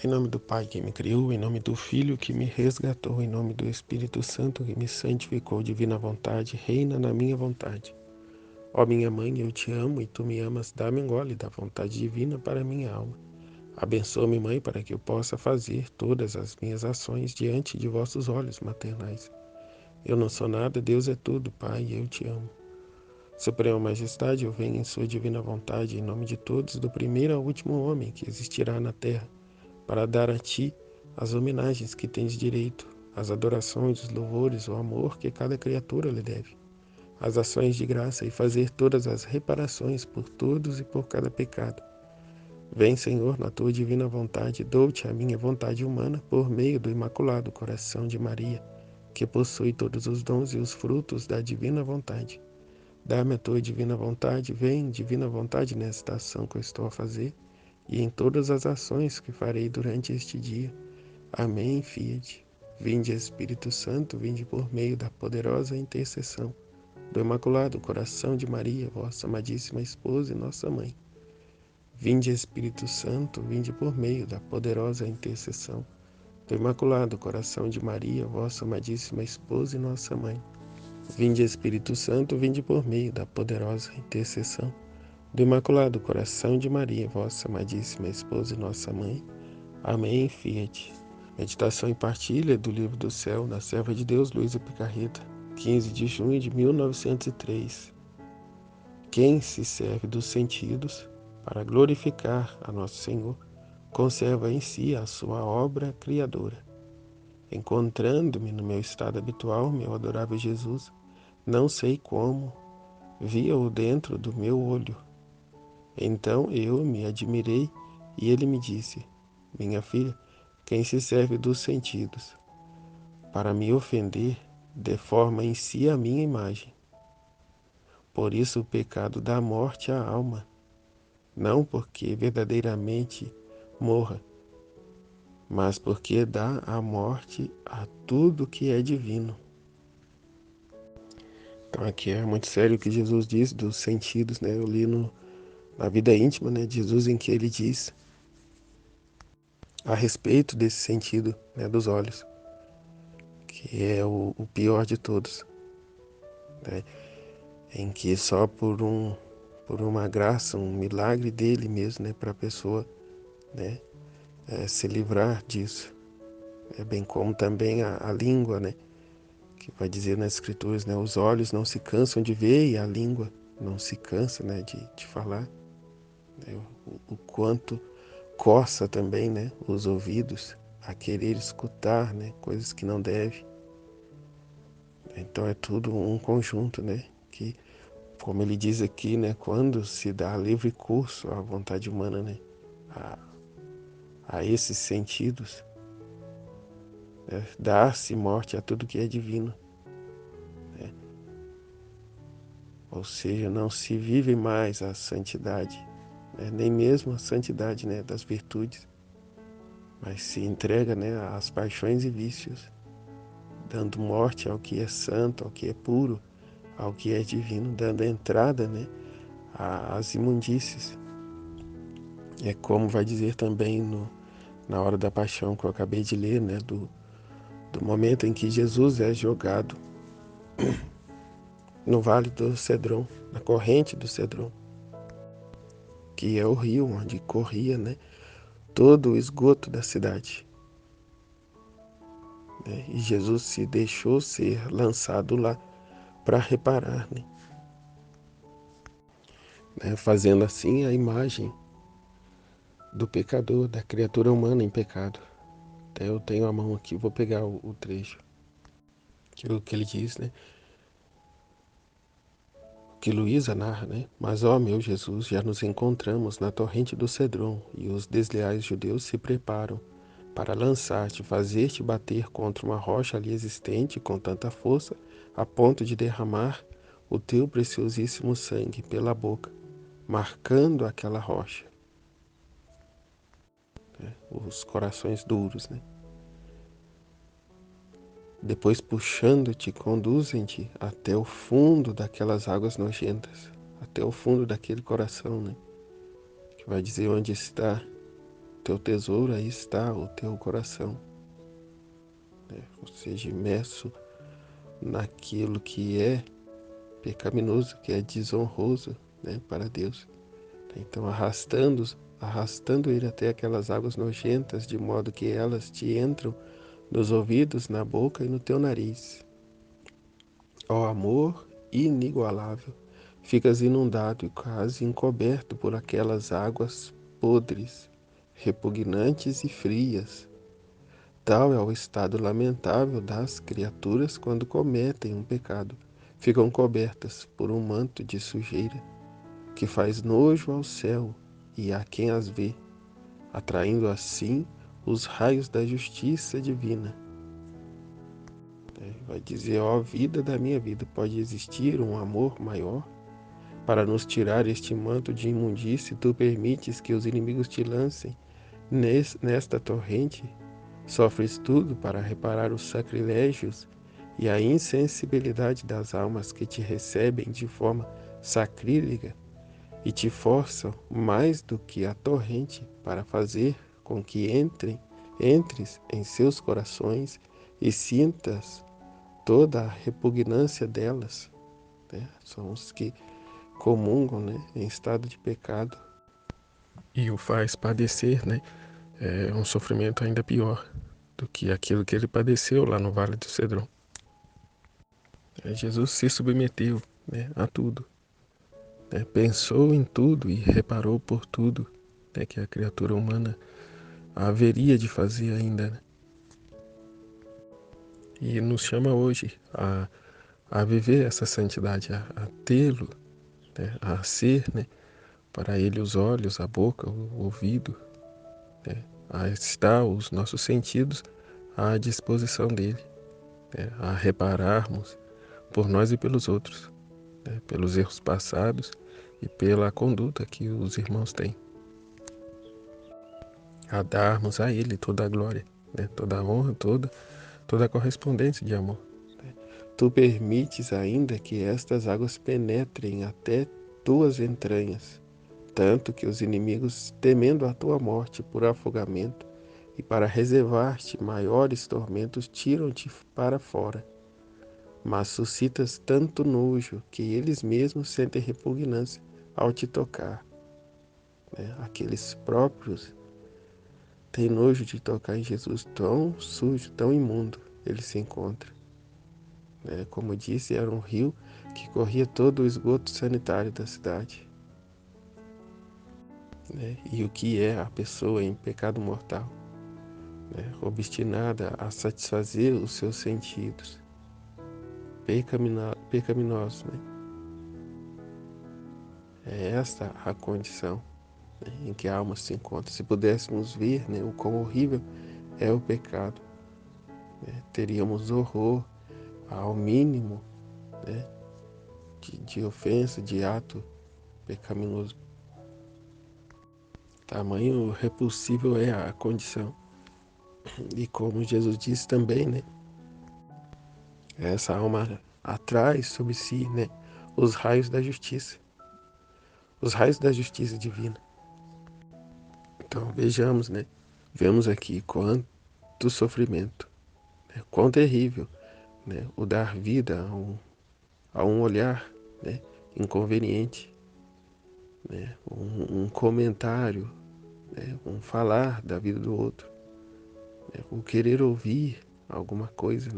Em nome do Pai que me criou, em nome do Filho que me resgatou, em nome do Espírito Santo que me santificou, divina vontade, reina na minha vontade. Ó minha mãe, eu te amo e tu me amas, dá-me um gole da vontade divina para minha alma. Abençoa-me, Mãe, para que eu possa fazer todas as minhas ações diante de vossos olhos maternais. Eu não sou nada, Deus é tudo, Pai, eu te amo. Suprema Majestade, eu venho em sua divina vontade, em nome de todos, do primeiro ao último homem que existirá na terra, para dar a ti as homenagens que tens direito, as adorações, os louvores, o amor que cada criatura lhe deve, as ações de graça e fazer todas as reparações por todos e por cada pecado. Vem, Senhor, na tua divina vontade, dou-te a minha vontade humana por meio do Imaculado Coração de Maria, que possui todos os dons e os frutos da divina vontade. Dá-me a tua divina vontade, vem, divina vontade, nesta ação que eu estou a fazer e em todas as ações que farei durante este dia. Amém, Fiat. Vinde, Espírito Santo, vinde por meio da poderosa intercessão do Imaculado Coração de Maria, vossa amadíssima esposa e nossa mãe. Vinde, Espírito Santo, vinde por meio da poderosa intercessão do Imaculado Coração de Maria, vossa amadíssima esposa e nossa mãe. Vinde, Espírito Santo, vinde por meio da poderosa intercessão do Imaculado Coração de Maria, vossa amadíssima esposa e nossa mãe. Amém, Fiat. Meditação e partilha do Livro do Céu, da serva de Deus, Luísa Picarreta, 15 de junho de 1903. Quem se serve dos sentidos para glorificar a nosso Senhor, conserva em si a sua obra criadora. Encontrando-me no meu estado habitual, meu adorável Jesus, não sei como, via-o dentro do meu olho. Então eu me admirei e ele me disse: minha filha, quem se serve dos sentidos para me ofender, deforma em si a minha imagem. Por isso o pecado dá morte à alma, não porque verdadeiramente morra, mas porque dá a morte a tudo que é divino. Então aqui é muito sério o que Jesus diz dos sentidos, né? Eu li na vida íntima, né, de Jesus, em que ele diz a respeito desse sentido, né, dos olhos, que é o pior de todos, né? Em que só por uma graça, um milagre dele mesmo, né, para a pessoa, né, se livrar disso. Bem como também a língua, né, que vai dizer nas escrituras, né, os olhos não se cansam de ver e a língua não se cansa, né, de falar, né, o quanto coça também, né, os ouvidos a querer escutar, né, coisas que não deve. Então é tudo um conjunto, né, que, como ele diz aqui, né, quando se dá livre curso à vontade humana, né, a, a esses sentidos, né, dá-se morte a tudo que é divino, né? Ou seja, não se vive mais a santidade, né, nem mesmo a santidade, né, das virtudes, mas se entrega, né, às paixões e vícios, dando morte ao que é santo, ao que é puro, ao que é divino, dando entrada, né, às imundícies. É como vai dizer também na hora da paixão que eu acabei de ler, né, do momento em que Jesus é jogado no Vale do Cedron, na corrente do Cedron, que é o rio onde corria, né, todo o esgoto da cidade, né, e Jesus se deixou ser lançado lá para reparar, né, fazendo assim a imagem do pecador, da criatura humana em pecado. Até eu tenho a mão aqui, vou pegar o trecho que ele diz, né? Que Luísa narra, né? Mas, ó meu Jesus, já nos encontramos na torrente do Cedron e os desleais judeus se preparam para lançar-te, fazer-te bater contra uma rocha ali existente com tanta força, a ponto de derramar o teu preciosíssimo sangue pela boca, marcando aquela rocha, né? Os corações duros, né? Depois, puxando-te, conduzem-te até o fundo daquelas águas nojentas, até o fundo daquele coração, né? Que vai dizer onde está teu tesouro, aí está o teu coração. Ou seja, imerso naquilo que é pecaminoso, que é desonroso, para Deus. Então, arrastando ele até aquelas águas nojentas, de modo que elas te entram nos ouvidos, na boca e no teu nariz. Ó amor inigualável, ficas inundado e quase encoberto por aquelas águas podres, repugnantes e frias. Tal é o estado lamentável das criaturas quando cometem um pecado. Ficam cobertas por um manto de sujeira que faz nojo ao céu e a quem as vê, atraindo assim os raios da justiça divina. Vai dizer, ó vida da minha vida, pode existir um amor maior? Para nos tirar este manto de imundície, tu permites que os inimigos te lancem nesta torrente? Sofres tudo para reparar os sacrilégios e a insensibilidade das almas que te recebem de forma sacrílega e te forçam mais do que a torrente para fazer com que entres em seus corações e sintas toda a repugnância delas. São os que comungam, em estado de pecado, e o faz padecer, é um sofrimento ainda pior do que aquilo que ele padeceu lá no Vale do Cedron. Jesus se submeteu, a tudo, pensou em tudo e reparou por tudo, que a criatura humana haveria de fazer ainda, e nos chama hoje a viver essa santidade, a tê-lo, a ser, para ele os olhos, a boca, o ouvido, a estar os nossos sentidos à disposição dele, a repararmos por nós e pelos outros, pelos erros passados e pela conduta que os irmãos têm. A darmos a ele toda a glória, toda a honra, toda a correspondência de amor. Tu permites ainda que estas águas penetrem até tuas entranhas, tanto que os inimigos, temendo a tua morte por afogamento e para reservar-te maiores tormentos, tiram-te para fora. Mas suscitas tanto nojo que eles mesmos sentem repugnância ao te tocar. Aqueles próprios têm nojo de tocar em Jesus, tão sujo, tão imundo ele se encontra. Como disse, era um rio que corria todo o esgoto sanitário da cidade. E o que é a pessoa em pecado mortal? Obstinada a satisfazer os seus sentidos, pecaminosos. É esta a condição, em que a alma se encontra. Se pudéssemos ver, o quão horrível é o pecado, teríamos horror ao mínimo, de ofensa, de ato pecaminoso. Tamanho repulsível é a condição. E como Jesus disse também, essa alma atrai sobre si, os raios da justiça. Os raios da justiça divina. Então vejamos, vemos aqui quanto sofrimento, quão terrível, o dar vida a um olhar, inconveniente, um comentário, um falar da vida do outro, o querer ouvir alguma coisa,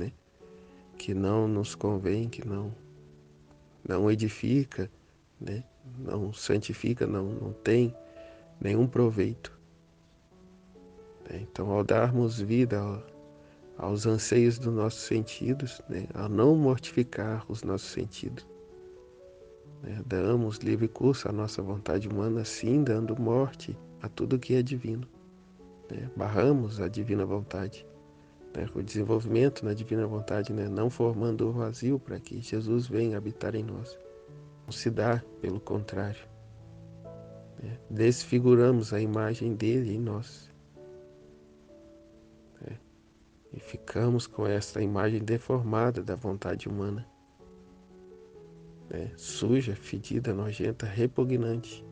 que não nos convém, que não edifica, não santifica, não tem nenhum proveito. Então, ao darmos vida aos anseios dos nossos sentidos, ao não mortificar os nossos sentidos, damos livre curso à nossa vontade humana, assim dando morte a tudo que é divino. Barramos a divina vontade, o desenvolvimento na divina vontade, não formando o vazio para que Jesus venha habitar em nós. Não se dá, pelo contrário. Desfiguramos a imagem dele em nós. E ficamos com essa imagem deformada da vontade humana. Suja, fedida, nojenta, repugnante.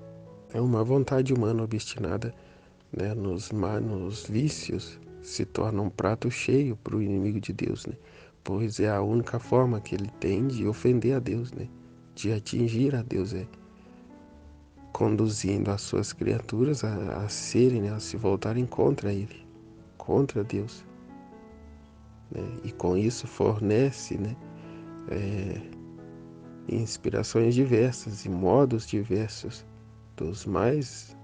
É uma vontade humana obstinada né, nos vícios, se torna um prato cheio para o inimigo de Deus, né? Pois é a única forma que ele tem de ofender a Deus, né? De atingir a Deus, conduzindo as suas criaturas a serem, né, a se voltarem contra ele, contra Deus, né? E com isso fornece, né, inspirações diversas e modos diversos, dos mais,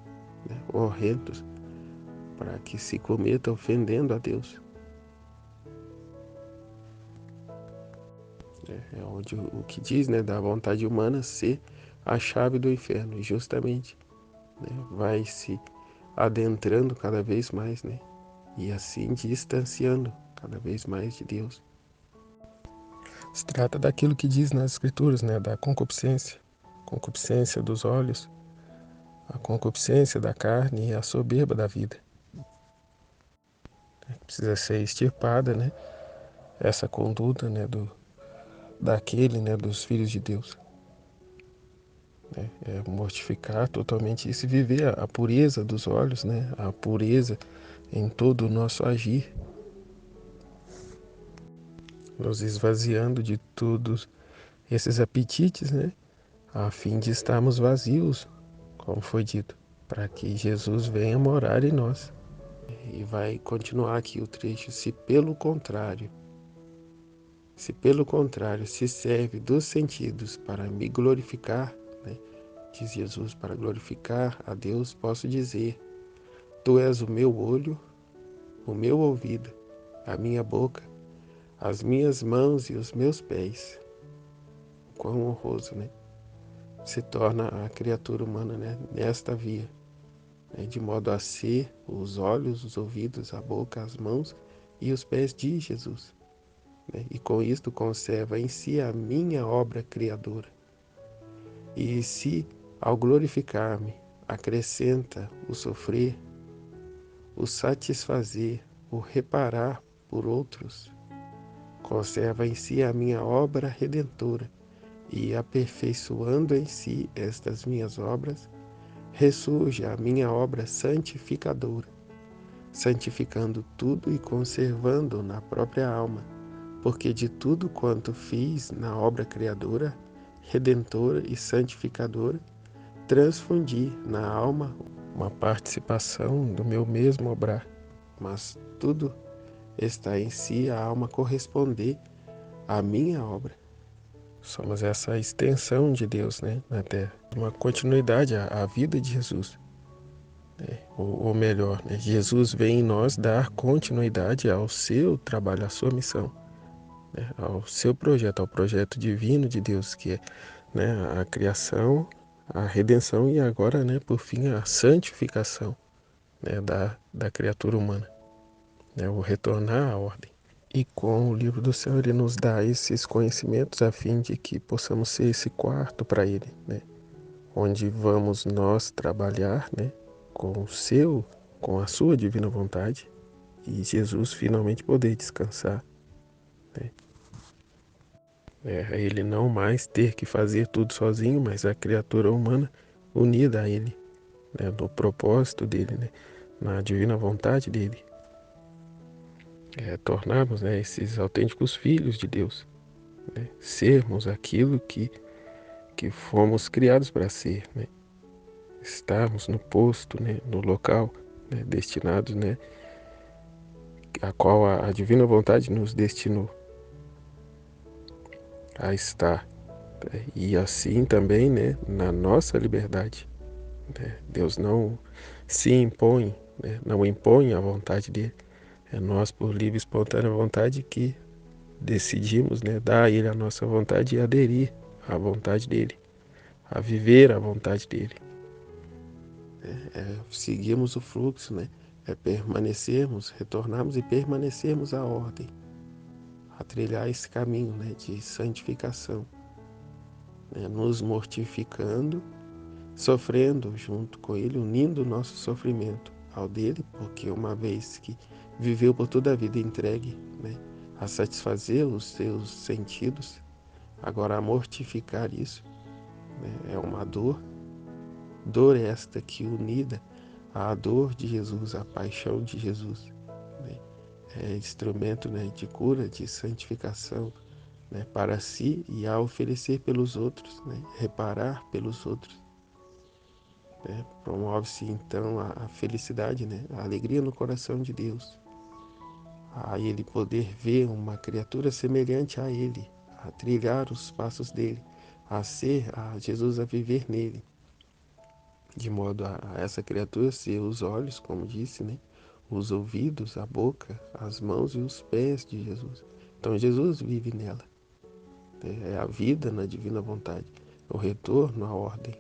né, horrendos, para que se cometa ofendendo a Deus. É onde o que diz, né, da vontade humana ser a chave do inferno, e justamente, né, vai se adentrando cada vez mais, né, e assim distanciando cada vez mais de Deus. Se trata daquilo que diz nas Escrituras, né, da concupiscência, concupiscência dos olhos, a concupiscência da carne e a soberba da vida. Precisa ser extirpada, né, essa conduta, né, daquele, né, dos filhos de Deus. É mortificar totalmente isso e viver a pureza dos olhos, né, a pureza em todo o nosso agir, nos esvaziando de todos esses apetites, né, a fim de estarmos vazios, como foi dito, para que Jesus venha morar em nós. E vai continuar aqui o trecho: se pelo contrário se serve dos sentidos para me glorificar, né, diz Jesus, para glorificar a Deus, posso dizer: Tu és o meu olho, o meu ouvido, a minha boca, as minhas mãos e os meus pés. Quão honroso, né? Se torna a criatura humana, né, nesta via, né, de modo a ser os olhos, os ouvidos, a boca, as mãos e os pés de Jesus, né? E com isto conserva em si a minha obra criadora. E se, ao glorificar-me, acrescenta o sofrer, o satisfazer, o reparar por outros, conserva em si a minha obra redentora, e aperfeiçoando em si estas minhas obras, ressurge a minha obra santificadora, santificando tudo e conservando na própria alma, porque de tudo quanto fiz na obra criadora, redentora e santificadora, transfundi na alma uma participação do meu mesmo obrar, mas tudo está em si a alma corresponder à minha obra. Somos essa extensão de Deus, né, na Terra, uma continuidade à vida de Jesus. Ou melhor, né, Jesus vem em nós dar continuidade ao seu trabalho, à sua missão, né, ao seu projeto, ao projeto divino de Deus, que é, né, a criação, a redenção e agora, né, por fim, a santificação, né, da criatura humana, né, o retornar à ordem. E com o livro do céu ele nos dá esses conhecimentos a fim de que possamos ser esse quarto para ele, né, onde vamos nós trabalhar, né, com a sua divina vontade, e Jesus finalmente poder descansar, né? Ele não mais ter que fazer tudo sozinho, mas a criatura humana unida a ele, né, no propósito dele, né, na divina vontade dele. Tornarmos, né, esses autênticos filhos de Deus, né, sermos aquilo que fomos criados para ser, né, estarmos no posto, né, no local, né, destinados, né, a qual a divina vontade nos destinou a estar, né? E assim também, né, na nossa liberdade, né? Deus não se impõe, né, não impõe a vontade dele. É nós, por livre e espontânea vontade, que decidimos, né, dar a ele a nossa vontade e aderir à vontade dele, a viver a vontade dele. Seguirmos o fluxo, né? Permanecermos, retornarmos e permanecermos à ordem, a trilhar esse caminho, né, de santificação, né, nos mortificando, sofrendo junto com ele, unindo o nosso sofrimento ao dele, porque uma vez que viveu por toda a vida entregue, né, a satisfazer os seus sentidos, agora a mortificar isso, né, é uma dor esta que unida a dor de Jesus, a paixão de Jesus, né? É instrumento, né, de cura, de santificação, né, para si e a oferecer pelos outros, né, reparar pelos outros, né? Promove-se então a felicidade, né, a alegria no coração de Deus, a ele poder ver uma criatura semelhante a ele, a trilhar os passos dele, a Jesus a viver nele, de modo a essa criatura ser os olhos, como disse, né, os ouvidos, a boca, as mãos e os pés de Jesus. Então Jesus vive nela, né? É a vida na divina vontade, o retorno à ordem,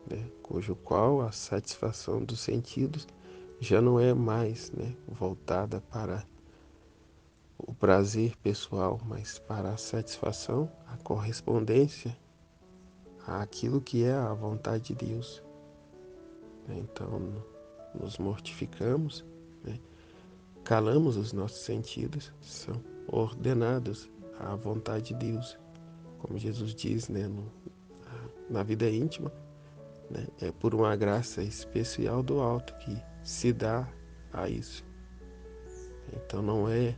né, cujo qual a satisfação dos sentidos já não é mais, né, voltada para o prazer pessoal, mas para a satisfação, a correspondência àquilo que é a vontade de Deus, né? Então, nos mortificamos, né? Calamos os nossos sentidos, são ordenados à vontade de Deus, como Jesus diz, né, na vida íntima, né? É por uma graça especial do alto que se dá a isso. Então não é,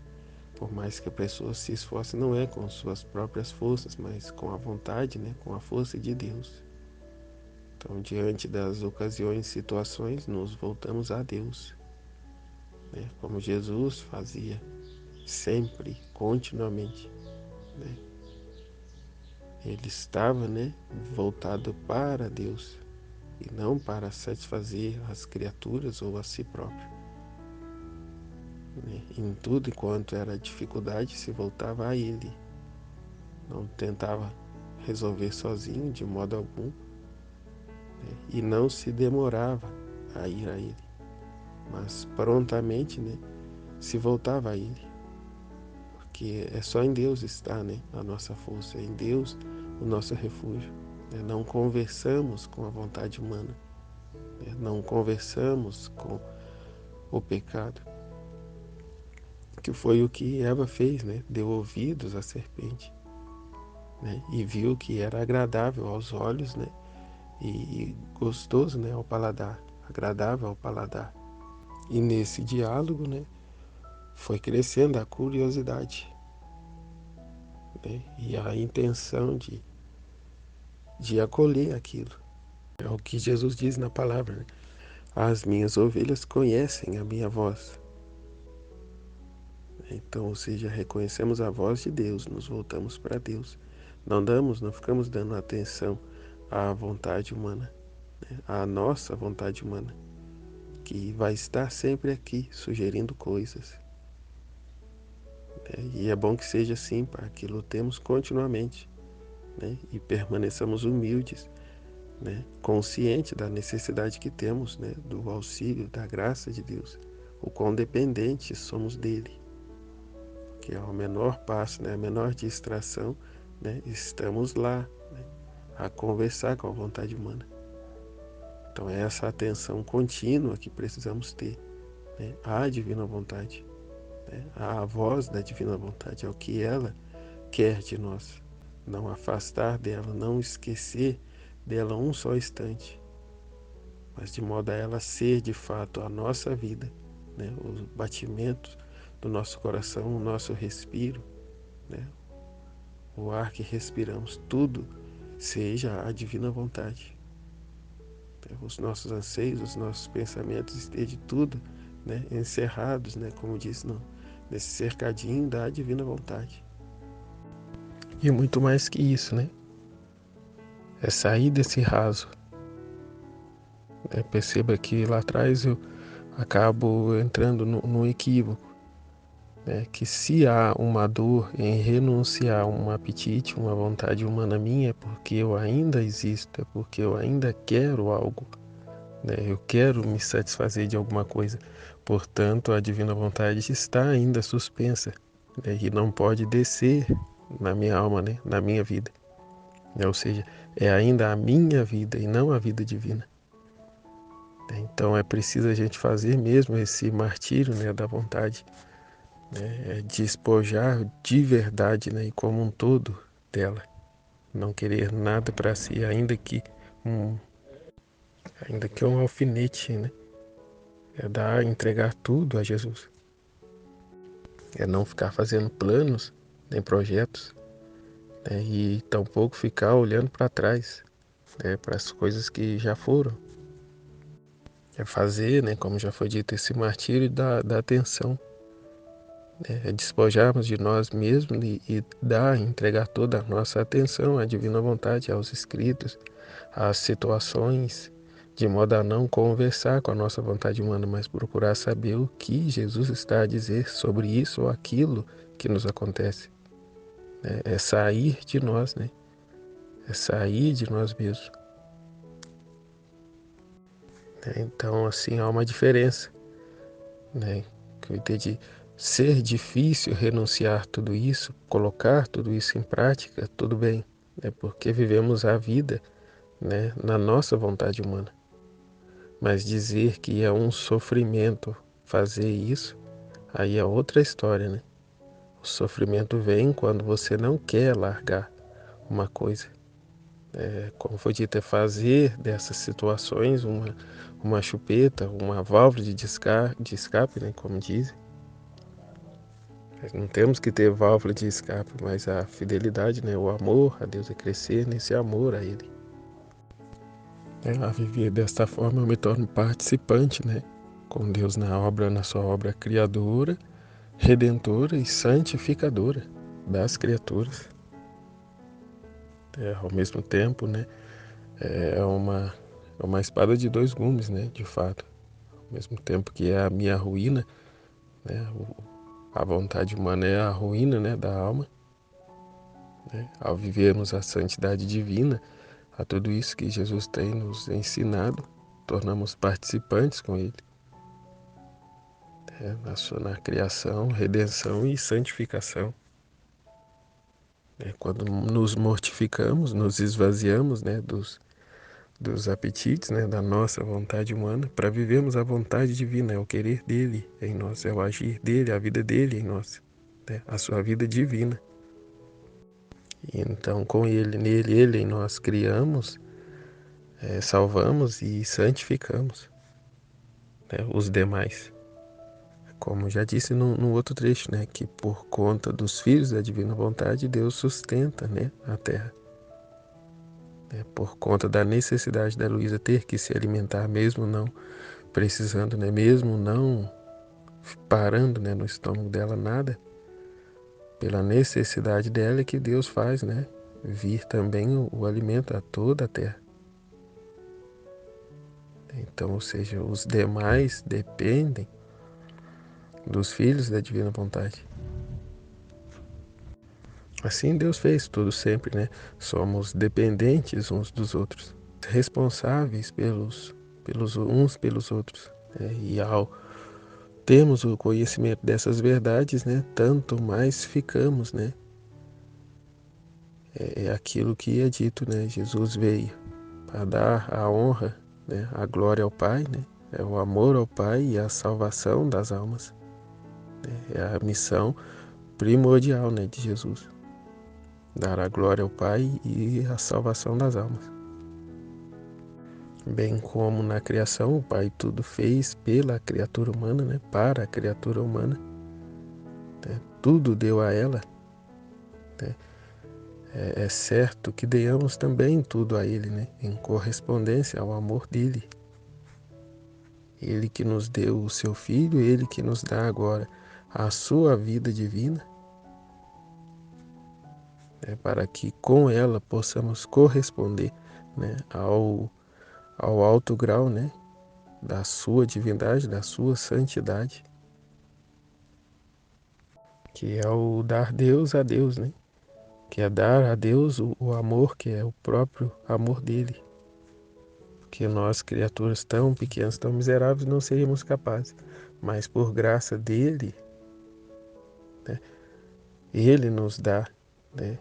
por mais que a pessoa se esforce, não é com suas próprias forças, mas com a vontade, né? Com a força de Deus. Então, diante das ocasiões, situações, nos voltamos a Deus, né? Como Jesus fazia sempre, continuamente, né? Ele estava, né, voltado para Deus e não para satisfazer as criaturas ou a si próprio, né? Em tudo enquanto era dificuldade, se voltava a Ele, não tentava resolver sozinho de modo algum, né? E não se demorava a ir a Ele, mas prontamente, né, se voltava a Ele, porque é só em Deus está, né, a nossa força, é em Deus o nosso refúgio, né? Não conversamos com a vontade humana, né? Não conversamos com o pecado, que foi o que Eva fez, né? Deu ouvidos à serpente, né? E viu que era agradável aos olhos, né? E gostoso, né, ao paladar, agradável ao paladar. E nesse diálogo, né, foi crescendo a curiosidade, né, e a intenção de acolher aquilo. É o que Jesus diz na palavra, né? As minhas ovelhas conhecem a minha voz. Então, ou seja, reconhecemos a voz de Deus, nos voltamos para Deus. Não ficamos dando atenção à vontade humana, né, à nossa vontade humana, que vai estar sempre aqui sugerindo coisas, né? E é bom que seja assim, para que lutemos continuamente, né? E permaneçamos humildes, né? Conscientes da necessidade que temos, né? Do auxílio, da graça de Deus, o quão dependentes somos dele, que é o menor passo, né? A menor distração, né? Estamos lá, né, a conversar com a vontade humana. Então é essa atenção contínua que precisamos ter, né, à divina vontade, né, à voz da divina vontade, ao que ela quer de nós. Não afastar dela, não esquecer dela um só instante, mas de modo a ela ser de fato a nossa vida, né, os batimentos do nosso coração, o nosso respiro, né, o ar que respiramos, tudo seja a divina vontade. Os nossos anseios, os nossos pensamentos estejam tudo, né, encerrados, né, como diz nesse cercadinho da divina vontade. E muito mais que isso, né? É sair desse raso. Perceba que lá atrás eu acabo entrando no equívoco, né? Que se há uma dor em renunciar a um apetite, uma vontade humana minha, é porque eu ainda existo, é porque eu ainda quero algo, né? Eu quero me satisfazer de alguma coisa. Portanto, a divina vontade está ainda suspensa, né? E não pode descer na minha alma, né? Na minha vida. Ou seja, é ainda a minha vida e não a vida divina. Então é preciso a gente fazer mesmo esse martírio, né, da vontade, né, despojar de verdade, né, e como um todo dela. Não querer nada para si, um, ainda que um alfinete, né? é dar, entregar tudo a Jesus. É não ficar fazendo planos, nem projetos, né? E tampouco ficar olhando para trás, né? Para as coisas que já foram. É fazer, né? Como já foi dito, esse martírio da atenção. É despojarmos de nós mesmos e dar, entregar toda a nossa atenção à divina vontade, aos escritos, às situações, de modo a não conversar com a nossa vontade humana, mas procurar saber o que Jesus está a dizer sobre isso ou aquilo que nos acontece. É sair de nós, né? É sair de nós mesmos. Então, assim, há uma diferença, né? Que eu entendi. Ser difícil renunciar tudo isso, colocar tudo isso em prática, tudo bem, né? Porque vivemos a vida, né, na nossa vontade humana. Mas dizer que é um sofrimento fazer isso, aí é outra história, né? O sofrimento vem quando você não quer largar uma coisa. Como foi dito, é fazer dessas situações uma chupeta, uma válvula de escape, né, como dizem. Nós não temos que ter válvula de escape, mas a fidelidade, né, o amor a Deus é crescer nesse amor a Ele. A viver desta forma eu me torno participante, né, com Deus na obra, na sua obra criadora, redentora e santificadora das criaturas. Ao mesmo tempo, né, é uma espada de dois gumes, né, de fato. Ao mesmo tempo que é a minha ruína, né, a vontade humana é a ruína, né, da alma, né, ao vivermos a santidade divina, a tudo isso que Jesus tem nos ensinado, tornamos participantes com Ele, né, na criação, redenção e santificação. Quando nos mortificamos, nos esvaziamos, né, dos apetites, né, da nossa vontade humana, para vivermos a vontade divina, é o querer dele em nós, é o agir dele, a vida dele em nós, né, a sua vida divina. E então, com ele, nele, ele em nós criamos, salvamos e santificamos, né, os demais. Como já disse no outro trecho, né, que por conta dos filhos da divina vontade, Deus sustenta, né, a terra. Por conta da necessidade da Luísa ter que se alimentar, mesmo não precisando, né, mesmo não parando, né, no estômago dela nada, pela necessidade dela é que Deus faz, né, vir também o alimento a toda a terra. Então, ou seja, os demais dependem dos filhos da divina vontade. Assim Deus fez tudo sempre, né? Somos dependentes uns dos outros, responsáveis pelos uns pelos outros. E ao termos o conhecimento dessas verdades, né, tanto mais ficamos, né? É aquilo que é dito, né? Jesus veio para dar a honra, né, a glória ao Pai, né? É o amor ao Pai e a salvação das almas. É a missão primordial, né, de Jesus. Dar a glória ao Pai e a salvação das almas. Bem como na criação, o Pai tudo fez pela criatura humana, né? Para a criatura humana. Né? Tudo deu a ela. Né? É certo que demos também tudo a Ele, né? Em correspondência ao amor dele. Ele que nos deu o seu Filho, Ele que nos dá agora a sua vida divina, né? Para que com ela possamos corresponder, né? ao alto grau, né? Da sua divindade, da sua santidade, que é o dar Deus a Deus, né? Que é dar a Deus o amor que é o próprio amor dele. Que nós, criaturas tão pequenas, tão miseráveis, não seríamos capazes. Mas por graça dele, né, ele nos dá, né,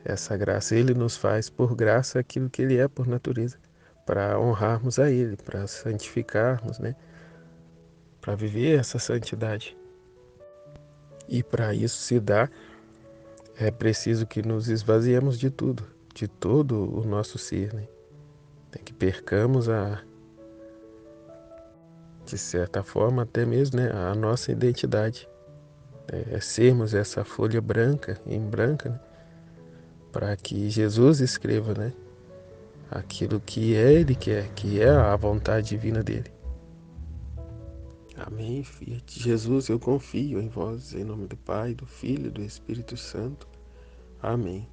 essa graça. Ele nos faz por graça aquilo que ele é por natureza, para honrarmos a ele, para santificarmos, né, para viver essa santidade. E para isso se dá, é preciso que nos esvaziemos de tudo, de todo o nosso ser, né? Que percamos de certa forma, até mesmo, né, a nossa identidade. É sermos essa folha branca, em branca, né, para que Jesus escreva, né, aquilo que Ele quer, que é a vontade divina dele. Amém, Fiat. Jesus, eu confio em vós, em nome do Pai, do Filho e do Espírito Santo. Amém.